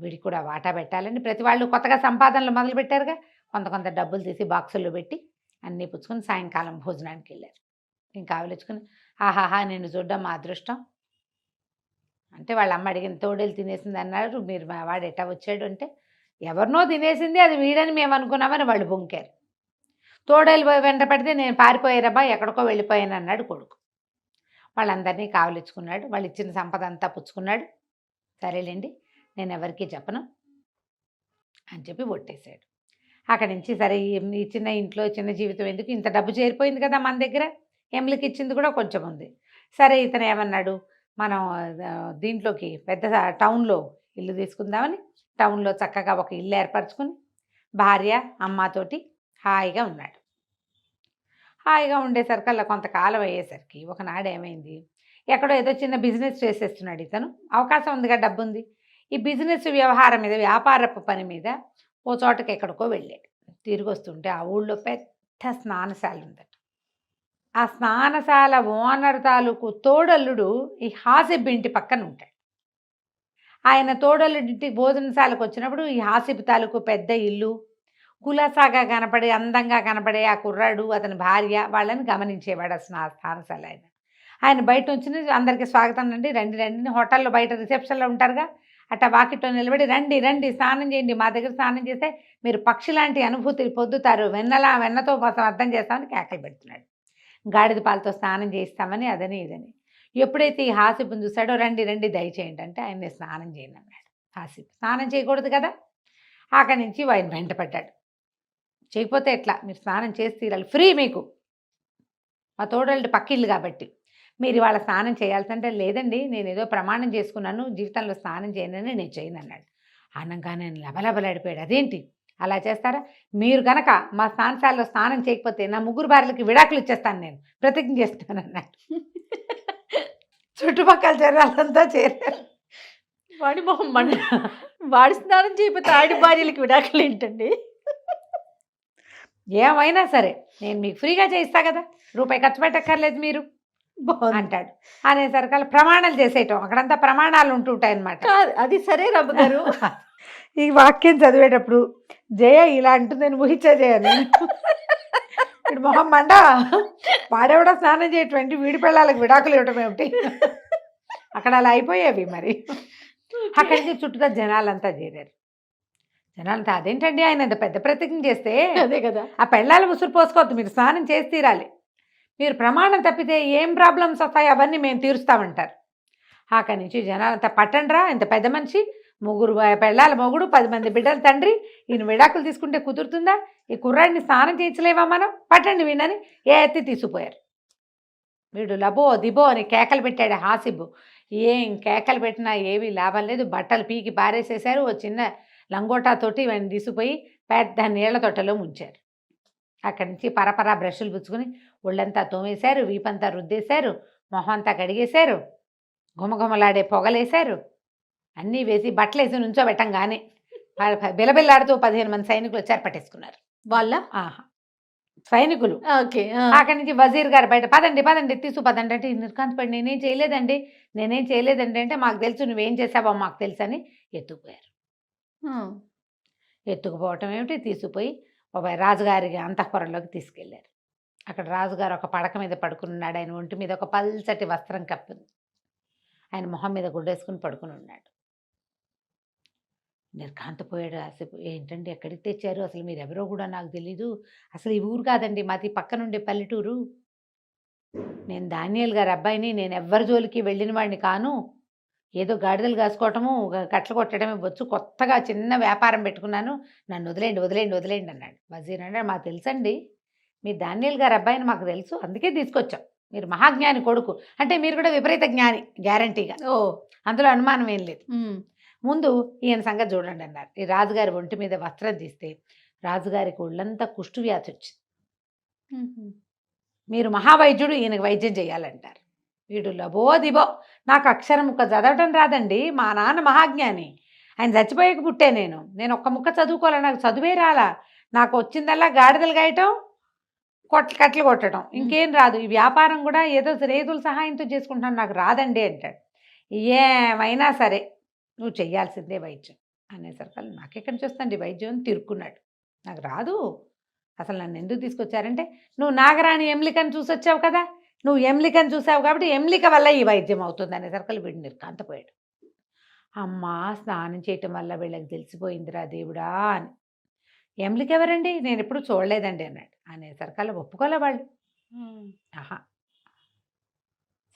వీడికి కూడా వాటా పెట్టాలని ప్రతి వాళ్ళు కొత్తగా సంపాదనలు మొదలుపెట్టారుగా, కొంత డబ్బులు తీసి బాక్సుల్లో పెట్టి అన్నీ పుచ్చుకొని సాయంకాలం భోజనానికి వెళ్ళారు. ఇంకా ఆలోచించుకుని ఆహాహా నేను చూడ్డం మా అదృష్టం అంటే వాళ్ళ అమ్మ అడిగిన తోడేలు తినేసింది అన్నారు. మీరు వాడు ఎట్టా వచ్చాడు అంటే ఎవరినో తినేసింది, అది వీడని మేము అనుకున్నామని వాళ్ళు బొంకారు. తోడేలు వెంట పడితే నేను పారిపోయారబ్బా ఎక్కడికో వెళ్ళిపోయాను అన్నాడు కొడుకు. వాళ్ళందరినీ కావలించుకున్నాడు, వాళ్ళు ఇచ్చిన సంపద అంతా పుచ్చుకున్నాడు. సరేలేండి నేను ఎవరికీ చెప్పను అని చెప్పి ఒట్టేశాడు. అక్కడి నుంచి సరే ఈ చిన్న ఇంట్లో చిన్న జీవితం ఎందుకు, ఇంత డబ్బు చేరిపోయింది కదా మన దగ్గర, ఎమ్లికి ఇచ్చింది కూడా కొంచెం ఉంది. సరే ఇతను ఏమన్నాడు, మనం దీంట్లోకి పెద్ద టౌన్లో ఇల్లు తీసుకుందామని టౌన్లో చక్కగా ఒక ఇల్లు ఏర్పరచుకుని భార్య అమ్మతోటి హాయిగా ఉన్నాడు. హాయిగా ఉండేసరికల్లా కొంతకాలం అయ్యేసరికి ఒకనాడు ఏమైంది, ఎక్కడో ఏదో చిన్న బిజినెస్ చేసేస్తున్నాడు ఇతను, అవకాశం ఉందిగా, డబ్బు ఉంది. ఈ బిజినెస్ వ్యవహారం మీద వ్యాపారపు పని మీద ఓ చోటకి ఎక్కడికో వెళ్ళాడు. తిరిగి వస్తుంటే ఆ ఊళ్ళో పెద్ద స్నానశాల ఉందట. ఆ స్నానశాల ఓనర్ తాలూకు తోడల్లుడు ఈ హాసిబ్ ఇంటి పక్కన ఉంటాడు. ఆయన తోడల్లుడింటికి భోజనశాలకు వచ్చినప్పుడు ఈ హాసిబ్ తాలూకు పెద్ద ఇల్లు, కులాసాగా కనపడే అందంగా కనపడే ఆ కుర్రాడు అతని భార్య వాళ్ళని గమనించేవాడు. స్నానశాల ఆయన బయట నుంచి అందరికీ స్వాగతం అండి, రండి రండి, హోటల్లో బయట రిసెప్షన్లో ఉంటారుగా, అట్లా వాకిట్లో నిలబడి రండి రండి స్నానం చేయండి, మా దగ్గర స్నానం చేస్తే మీరు పక్షి లాంటి అనుభూతి పొందుతారు, వెన్నతో అర్థం చేస్తామని కేకలు పెడుతున్నాడు. గాడిద పాలతో స్నానం చేయిస్తామని అదని ఇదని. ఎప్పుడైతే ఈ హాసిబ్ని చూశాడో రండి రండి దయచేయండి అంటే ఆయన్ని స్నానం చేయండి అన్నాడు. హాసిబ్ స్నానం చేయకూడదు కదా, అక్కడి నుంచి ఆయన వెంటపడ్డాడు. చేయకపోతే ఎట్లా, మీరు స్నానం చేసి తీరాలి, ఫ్రీ మీకు, మా తోడళ్ళు పక్కిళ్ళు కాబట్టి మీరు ఇవాళ స్నానం చేయాల్సింటే, లేదండి నేను ఏదో ప్రమాణం చేసుకున్నాను జీవితంలో స్నానం చేయనని నేను చేయను అన్నాడు. అనగానే లబలబలాడిపోయాడు. అదేంటి అలా చేస్తారా, మీరు కనుక మా స్నానశాలలో స్నానం చేయకపోతే నా 3 భార్యలకి విడాకులు ఇచ్చేస్తాను, నేను ప్రతిజ్ఞ చేస్తాను అన్నాడు. చుట్టుపక్కల జనాలంతా చేరారు. వాడి మొహం వాడి స్నానం చేయకపోతే ఆడి భార్యలకి విడాకులు ఏంటండి? ఏమైనా సరే నేను మీకు ఫ్రీగా చేయిస్తా కదా, రూపాయి ఖర్చు పెట్టక్కర్లేదు మీరు అంటాడు. అనేసరికి ప్రమాణాలు చేసేయటం, అక్కడంతా ప్రమాణాలు ఉంటుంటాయన్నమాట. అది సరే రమ్మ గారు. ఈ వాక్యం చదివేటప్పుడు జయ ఇలా అంటుంది నేను ఊహించా చేయను. ఇప్పుడు మొహం మండ, వాడెవడో స్నానం చేయటువంటి వీడి పిల్లలకు విడాకులు ఇవ్వటం ఏమిటి, అక్కడ అలా అయిపోయేవి. మరి అక్కడి నుంచి చుట్టూ జనాలంతా చేరారు. జనాలంతా అదేంటండి ఆయన ఇంత పెద్ద ప్రతిజ్ఞ చేస్తే, అదే కదా, ఆ పెళ్ళాలు ఉసురు పోసుకోవద్దు, మీరు స్నానం చేసి తీరాలి, మీరు ప్రమాణం తప్పితే ఏం ప్రాబ్లమ్స్ వస్తాయి అవన్నీ మేము తీరుస్తామంటారు. అక్కడి నుంచి జనాలంతా పట్టండ్రా, ఇంత పెద్ద మనిషి, 3 పెళ్ళాల మొగుడు, 10 మంది బిడ్డల తండ్రి, ఈయన విడాకులు తీసుకుంటే కుదురుతుందా, ఈ కుర్రాడిని స్నానం చేయించలేవా మనం, పట్టండి వీణని ఏ ఎత్తి తీసుకుపోయారు. వీడు లబో దిబో అని కేకలు పెట్టాడు హాసిబ్. ఏం కేకలు పెట్టినా ఏమీ లాభం లేదు. బట్టలు పీకి పారేసేశారు. ఓ చిన్న లంగోటాతోటి ఇవన్నీ తీసుకుపోయి పెద్ద నీళ్ల తొట్టలో ముంచారు. అక్కడి నుంచి పరపరా బ్రష్లు పుచ్చుకుని ఒళ్ళంతా తోమేశారు, వీపంతా రుద్దేశారు, మొహం అంతా కడిగేశారు, గుమగుమలాడే పొగలేశారు, అన్నీ వేసి బట్టలు వేసి నుంచోబెట్టంగానే బిలబిల్లాడుతూ 15 మంది సైనికులు వచ్చారు, పట్టేసుకున్నారు. వాళ్ళ సైనికులు. ఓకే. అక్కడి నుంచి వజీర్ గారు బయట పదండి పదండి తీసు పదండి అంటే నిర్కాంత్ పడి నేనేం చేయలేదండి అంటే మాకు తెలుసు నువ్వేం చేసావో మాకు తెలుసు అని ఎత్తుకుపోయారు. ఎత్తుకుపోవటం ఏమిటి, తీసుకుపోయి రాజుగారి అంతఃపురంలోకి తీసుకెళ్లారు. అక్కడ రాజుగారు ఒక పడక మీద పడుకుని ఉన్నాడు. ఆయన ఒంటి మీద ఒక పల్చటి వస్త్రం కప్పింది. ఆయన మొహం మీద గుడ్డేసుకుని పడుకుని ఉన్నాడు. నిర్ఘాంతపోయాడు కాసేపు. ఏంటండి ఎక్కడికి తెచ్చారు, అసలు మీరు ఎవరో కూడా నాకు తెలీదు, అసలు ఈ ఊరు కాదండి మాది పక్కనుండే పల్లెటూరు, నేను దానియేల్ గారి అబ్బాయిని, నేను ఎవ్వరి జోలికి వెళ్ళిన వాడిని కాను, ఏదో గాడిదలు కాసుకోవటము కట్టలు కొట్టడమే వచ్చు, కొత్తగా చిన్న వ్యాపారం పెట్టుకున్నాను, నన్ను వదిలేండి అన్నాడు. వజీర్ అంటే మాకు తెలుసండి, మీ దానియేల్ గారి అబ్బాయిని మాకు తెలుసు, అందుకే తీసుకొచ్చాం, మీరు మహాజ్ఞాని కొడుకు అంటే మీరు కూడా విపరీత జ్ఞాని గ్యారంటీగా, అందులో అనుమానం ఏం లేదు, ముందు ఈయన సంగతి చూడండి అన్నారు. ఈ రాజుగారి ఒంటి మీద వస్త్రం తీస్తే రాజుగారికి ఒళ్ళంతా కుష్టు వ్యాధి వచ్చింది. మీరు మహావైద్యుడు, ఈయనకు వైద్యం చేయాలంటారు. వీడు లబో దిబో, నాకు అక్షరం ముక్క చదవటం రాదండి, మా నాన్న మహాజ్ఞాని, ఆయన చచ్చిపోయాక పుట్టే నేను ఒక్క ముక్క చదువుకోలే, నాకు చదువే రాలా, నాకు వచ్చిందల్లా గాడిదలు గాయటం కట్లు కొట్టడం, ఇంకేం రాదు, ఈ వ్యాపారం కూడా ఏదో రైతుల సహాయంతో చేసుకుంటాను, నాకు రాదండి అంటాడు. ఏమైనా సరే నువ్వు చెయ్యాల్సిందే వైద్యం అనేసరికి నాకెక్కడి నుంచి వస్తుంది వైద్యం అని తిరుక్కున్నాడు. నాకు రాదు, అసలు నన్ను ఎందుకు తీసుకొచ్చారంటే నువ్వు నాగరాణి ఎమ్లికని చూసి వచ్చావు కదా, నువ్వు ఎమ్లికని చూసావు కాబట్టి ఎమ్లిక వల్ల ఈ వైద్యం అవుతుంది అనేసరికి వీడు నిర్కాంతపోయాడు. అమ్మా స్నానం చేయటం వల్ల వీళ్ళకి తెలిసిపోయిందిరా దేవుడా అని. ఎమ్లిక ఎవరండి, నేను ఎప్పుడు చూడలేదండి అన్నాడు. అనేసరికి ఒప్పుకోలే వాళ్ళు.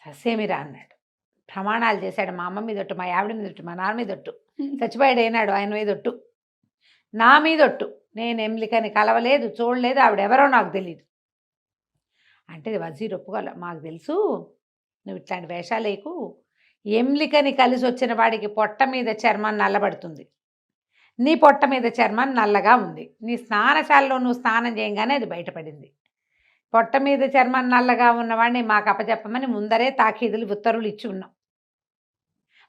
ససేమిరా అన్నాడు. ప్రమాణాలు చేశాడు, మా అమ్మ మీద ఒట్టు, మా ఆవిడ మీద ఒట్టు, మా నాన్న మీద ఒట్టు, చచ్చిపోయాడు అయినాడు ఆయన మీద ఒట్టు, నా మీద ఒట్టు, నేను ఎమ్లికని కలవలేదు, చూడలేదు, ఆవిడెవరో నాకు తెలియదు అంటే వజీర్ ఒప్పుకోలే. మాకు తెలుసు నువ్వు ఇట్లాంటి వేషాలు వేయకు, ఎమ్లికని కలిసి వచ్చిన వాడికి పొట్ట మీద చర్మం నల్లబడుతుంది, నీ పొట్ట మీద చర్మం నల్లగా ఉంది, నీ స్నానశాలలో నువ్వు స్నానం చేయగానే అది బయటపడింది, పొట్ట మీద చర్మం నల్లగా ఉన్నవాడిని మాకు అప్పచెప్పమని ముందరే తాకీదులు ఉత్తర్వులు ఇచ్చి ఉన్నాం,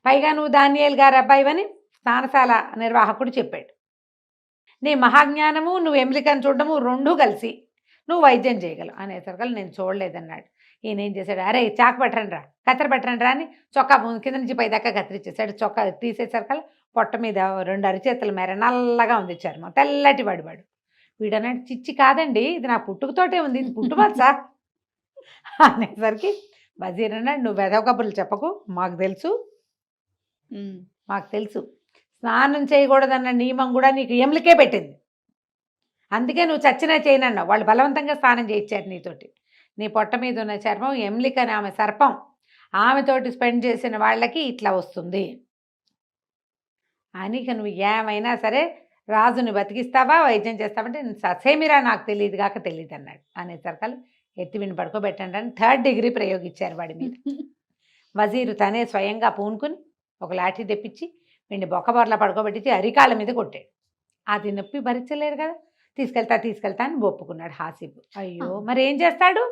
పైగా నువ్వు దానియేల్ గారి అబ్బాయివని స్నానశాల నిర్వాహకుడు చెప్పాడు, నీ మహాజ్ఞానము నువ్వు ఎమ్లికని చూడడము రెండూ కలిసి నువ్వు వైద్యం చేయగలవు అనేసరికి నేను చూడలేదన్నాడు. ఈయన ఏం చేశాడు, అరే చాకు పట్టరండి రా, కత్తెర పట్టరండి రా అని చొక్కా కింద నుంచి పై దాకా కత్తిరించేశాడు. చొక్కా తీసేసరికి పొట్ట మీద 2 అరిచేతుల మేర నల్లగా ఉంది చర్మం, తెల్లటి వాడు వీడన్నాడు, చిచ్చి కాదండి ఇది నా పుట్టుకతోటే ఉంది, ఇది పుట్టుమచ్చా అనేసరికి వజీర్ అన్నాడు, నువ్వు వెధవ కబుర్లు చెప్పకు, మాకు తెలుసు స్నానం చేయకూడదన్న నియమం కూడా నీకు ఎమ్లికే పెట్టింది, అందుకే నువ్వు చచ్చినా చేయనన్నావు, వాళ్ళు బలవంతంగా స్నానం చేయించారు నీతోటి, నీ పొట్ట మీద ఉన్న చర్మం ఎమ్లిక అని ఆమె సర్పం, ఆమెతోటి స్పెండ్ చేసిన వాళ్ళకి ఇట్లా వస్తుంది అని, నువ్వు ఏమైనా సరే రాజుని బతికిస్తావా వైద్యం చేస్తావంటే ససేమిరా నాకు తెలియదు కాక తెలియదు అన్నాడు. అనేసరికి ఎత్తి విని పడుకోబెట్టండి అని 3rd డిగ్రీ ప్రయోగించారు వాడి మీద. వజీరు తనే స్వయంగా పూనుకుని ఒక లాఠీ తెప్పించి వీడిని బొక్కబొరలా పడుకోబెట్టి అరికాళ్ళ మీద కొట్టాడు. అది నొప్పి భరించలేరు కదా, తీసుకెళ్తా అని ఒప్పుకున్నాడు హాసిబ్. అయ్యో మరి ఏం చేస్తాడు,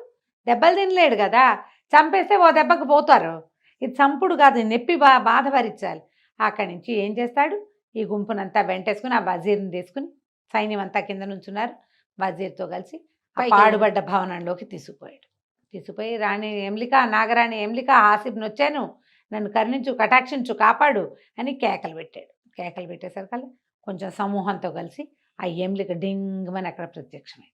దెబ్బలు తినలేడు కదా, చంపేస్తే ఓ దెబ్బకు పోతారు, ఇది చంపుడు కాదు, నొప్పి బాధ భరించాలి. అక్కడి నుంచి ఏం చేస్తాడు, ఈ గుంపునంతా వెంటేసుకుని ఆ వజీర్ని తీసుకుని సైన్యం అంతా కింద నుంచున్నారు, వజీర్తో కలిసి పాడుబడ్డ భవనంలోకి తీసుకుపోయి రాణి ఎమ్లిక, నాగరాణి ఎమ్లిక, హాసిబ్ని వచ్చాను, నన్ను కరుణించు, కటాక్షించు, కాపాడు అని కేకలు పెట్టాడు. కేకలు పెట్టేసరికి కొంచెం సమూహంతో కలిసి ఆ ఎమ్లిక డింగమని అక్కడ ప్రత్యక్షమై,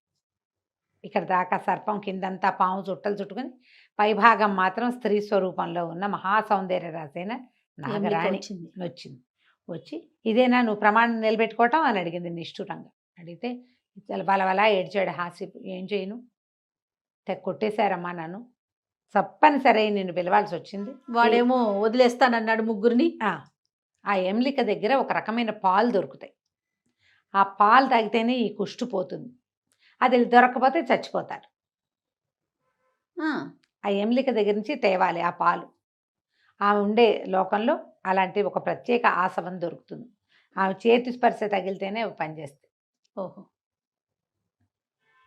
ఇక్కడ దాకా సర్పం, కిందంతా పాము చుట్టలు చుట్టుకుని పైభాగం మాత్రం స్త్రీ స్వరూపంలో ఉన్న మహాసౌందర్య రాజైన నాగరాణి వచ్చింది. వచ్చి ఇదేనా నువ్వు ప్రమాణం నిలబెట్టుకోవటం అని అడిగింది నిష్ఠురంగా. అడిగితే బలబలా ఏడ్చాడు హాసిబ్. ఏం చేయను, కొట్టేశారమ్మా నన్ను, తప్పనిసరి నిన్ను పిలవాల్సి వచ్చింది. వాడేమో వదిలేస్తానన్నాడు ముగ్గురిని. ఆ ఎమ్లిక దగ్గర ఒక రకమైన పాలు దొరుకుతాయి, ఆ పాలు తాగితేనే ఈ కుష్టు పోతుంది, అది దొరకకపోతే చచ్చిపోతారు. ఆ ఎమ్లిక దగ్గర నుంచి తేవాలి ఆ పాలు. ఆమె ఉండే లోకంలో అలాంటి ఒక ప్రత్యేక ఆసవం దొరుకుతుంది. ఆమె చేతి స్పర్శ తగిలితేనే అవి పనిచేస్తాయి. ఓహో.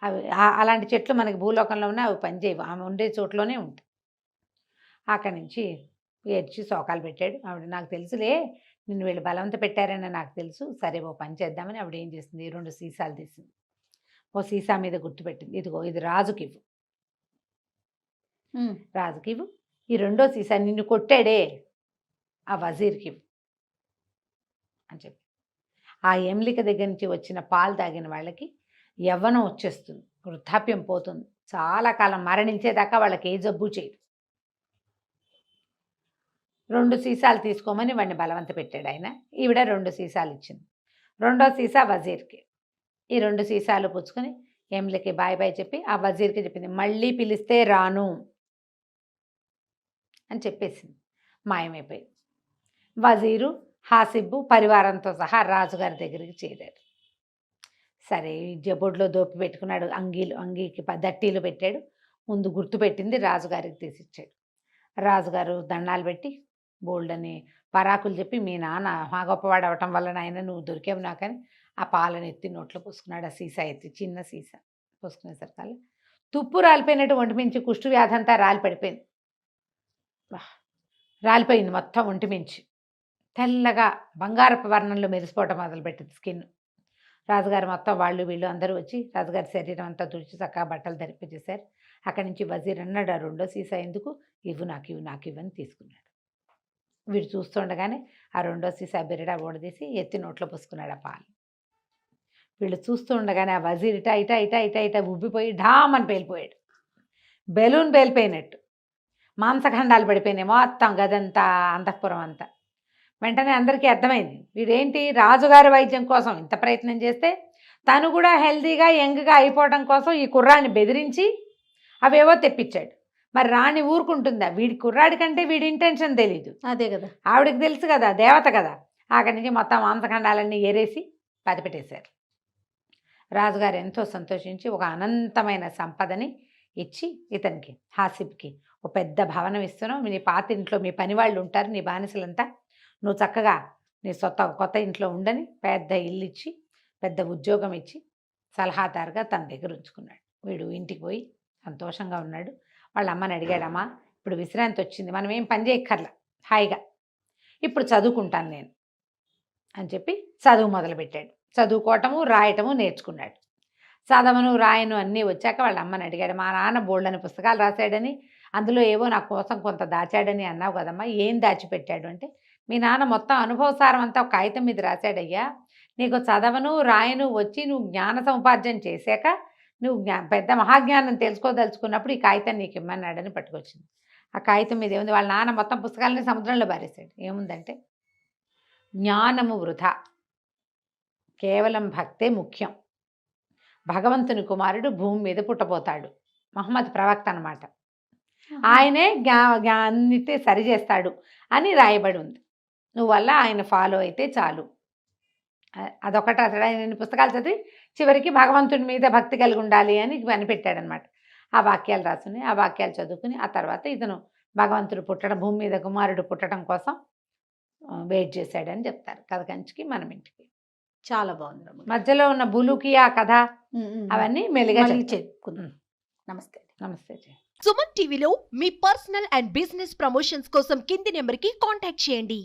అవి అలాంటి చెట్లు మనకి భూలోకంలో ఉన్న అవి పనిచేయవు, ఆమె ఉండే చోట్లోనే ఉంటాయి. అక్కడి నుంచి ఏడ్చి శోకాలు పెట్టాడు. ఆవిడ నాకు తెలుసులే నిన్ను వీళ్ళు బలవంత పెట్టారని నాకు తెలుసు, సరే ఓ పని చేద్దామని ఆవిడ ఏం చేసింది, 2 సీసాలు తీసింది. ఓ సీసా మీద గుర్తుపెట్టింది, ఇదిగో ఇది రాజుకివ్వు, రాజుకివ్వు. ఈ 2వ సీసా నిన్ను కొట్టాడే ఆ వజీర్కివ్వు అని చెప్పి. ఆ ఎమ్లిక దగ్గర నుంచి వచ్చిన పాలు తాగిన వాళ్ళకి యవ్వనం వచ్చేస్తుంది, వృద్ధాప్యం పోతుంది, చాలా కాలం మరణించేదాకా వాళ్ళకి ఏ జబ్బు చేయదు. 2 సీసాలు తీసుకోమని వాడిని బలవంత పెట్టాడు ఆయన. ఈవిడ 2 సీసాలు ఇచ్చింది. 2వ సీసా వజీర్కి. ఈ 2 సీసాలు పుచ్చుకొని ఎమ్లికి బాయ్ బాయ్ చెప్పి ఆ వజీర్కి చెప్పింది, మళ్ళీ పిలిస్తే రాను అని చెప్పేసింది. మాయమైపోయింది. వజీరు హాసిబ్బు పరివారంతో సహా రాజుగారి దగ్గరికి చేరారు. సరే జబొడ్లో దోపి పెట్టుకున్నాడు, అంగీకి దట్టీలు పెట్టాడు. ముందు గుర్తు పెట్టింది రాజుగారికి తీసిచ్చాడు. రాజుగారు దండాలు పెట్టి బోల్డని పరాకులు చెప్పి, మీ నాన్న మా గొప్పవాడు అవటం వల్ల నాయన నువ్వు దొరికావు నాకని ఆ పాలను ఎత్తి నోట్లో పోసుకున్నాడు. ఆ సీసా ఎత్తి, చిన్న సీసా పోసుకునేసరికల్లా తుప్పు రాలిపోయినట్టు ఒంటిమించి కుష్టు వ్యాధి అంతా రాలిపడిపోయింది. రాలిపోయింది మొత్తం ఒంటిమించి. తెల్లగా బంగారపు వర్ణంలో మెరిసిపోవటం మొదలుపెట్టింది స్కిన్. రాజుగారు మొత్తం వాళ్ళు వీళ్ళు అందరూ వచ్చి రాజుగారి శరీరం అంతా తుడిచి చక్కగా బట్టలు ధరిపించేశారు. అక్కడి నుంచి వజీర్ అన్నాడు, ఆ 2వ సీసా ఎందుకు, ఇవ్వు నాకు ఇవ్వని తీసుకున్నాడు. వీడు చూస్తుండగానే ఆ 2వ సీసా బిరడా ఓడదీసి ఎత్తి నోట్లో పోసుకున్నాడు ఆ పాలు. వీళ్ళు చూస్తూ ఉండగానే ఆ వజీర్ ఇటా ఇటా ఇటా ఇటా ఇటా ఉబ్బిపోయి ఢామ్ అని పేలిపోయాడు. బెలూన్ పేలిపోయినట్టు మాంసఖండాలు పడిపోయినాయి మొత్తం గదంతా, అంతఃపురం అంతా. వెంటనే అందరికీ అర్థమైంది, వీడేంటి రాజుగారి వైద్యం కోసం ఇంత ప్రయత్నం చేస్తే తను కూడా హెల్తీగా యంగ్గా అయిపోవడం కోసం ఈ కుర్రాడిని బెదిరించి అవేవో తెప్పించాడు. మరి రాణి ఊరుకుంటుందా? వీడి కుర్రాడి కంటే వీడి ఇంటెన్షన్ తెలీదు. అదే కదా, ఆవిడకి తెలుసు కదా, దేవత కదా. అక్కడి నుంచి మొత్తం మాంసఖండాలన్నీ ఏరేసి పదిపెట్టేశారు. రాజుగారు ఎంతో సంతోషించి ఒక అనంతమైన సంపదని ఇచ్చి ఇతనికి హాసిబ్కి ఒక పెద్ద భవనం ఇస్తున్నావు, నీ పాత ఇంట్లో మీ పని వాళ్ళు ఉంటారు, నీ బానిసలంతా, నువ్వు చక్కగా నీ కొత్త ఇంట్లో ఉండని పెద్ద ఇల్లు ఇచ్చి పెద్ద ఉద్యోగం ఇచ్చి సలహాదారుగా తన దగ్గర ఉంచుకున్నాడు. వీడు ఇంటికి పోయి సంతోషంగా ఉన్నాడు. వాళ్ళ అమ్మని అడిగాడమ్మా, ఇప్పుడు విశ్రాంతి వచ్చింది, మనం ఏం పని చేయక్కర్లా, హాయిగా ఇప్పుడు చదువుకుంటాను నేను అని చెప్పి చదువు మొదలుపెట్టాడు. చదువుకోవటము రాయటము నేర్చుకున్నాడు. చదవను రాయను అన్నీ వచ్చాక వాళ్ళ అమ్మని అడిగాడు, మా నాన్న బోల్డని పుస్తకాలు రాశాడని అందులో ఏవో నా కోసం కొంత దాచాడని అన్నావు కదమ్మా, ఏం దాచిపెట్టాడు అంటే, మీ నాన్న మొత్తం అనుభవసారం అంతా ఒక కాగితం మీద రాశాడయ్యా, నీకు చదవను రాయను వచ్చి నువ్వు జ్ఞాన సముపార్జన చేశాక నువ్వు పెద్ద మహాజ్ఞానం తెలుసుకోదలుచుకున్నప్పుడు ఈ కాగితం నీకు ఇమ్మన్నాడని పట్టుకొచ్చింది. ఆ కాగితం మీద ఏముంది, వాళ్ళ నాన్న మొత్తం పుస్తకాలని సముద్రంలో పారేశాడు. ఏముందంటే, జ్ఞానము వృధా, కేవలం భక్తే ముఖ్యం, భగవంతుని కుమారుడు భూమి మీద పుట్టబోతాడు, మహమ్మద్ ప్రవక్త అన్నమాట, ఆయనే అన్నిటి సరిచేస్తాడు అని రాయబడి ఉంది, నువ్వు వల్ల ఆయన ఫాలో అయితే చాలు. అదొకటి అతడు ఆయన పుస్తకాలు చదివి చివరికి భగవంతుని మీద భక్తి కలిగి ఉండాలి అని కనిపెట్టాడనమాట. ఆ వాక్యాలు రాసుకుని ఆ వాక్యాలు చదువుకుని ఆ తర్వాత ఇతను భగవంతుడు పుట్టడం, భూమి మీద కుమారుడు పుట్టడం కోసం వెయిట్ చేశాడని చెప్తారు కథ కంచికి మనం ఇంటికి. చాలా బాగుంది. మధ్యలో ఉన్న బులుకి ఆ కథ అవన్నీ మెల్లిగా చెప్పుకుందాం. నమస్తే. నమస్తే. సుమన్ టీవీలో మీ పర్సనల్ అండ్ బిజినెస్ ప్రమోషన్స్ కోసం కింది నెంబర్కి కాంటాక్ట్ చేయండి.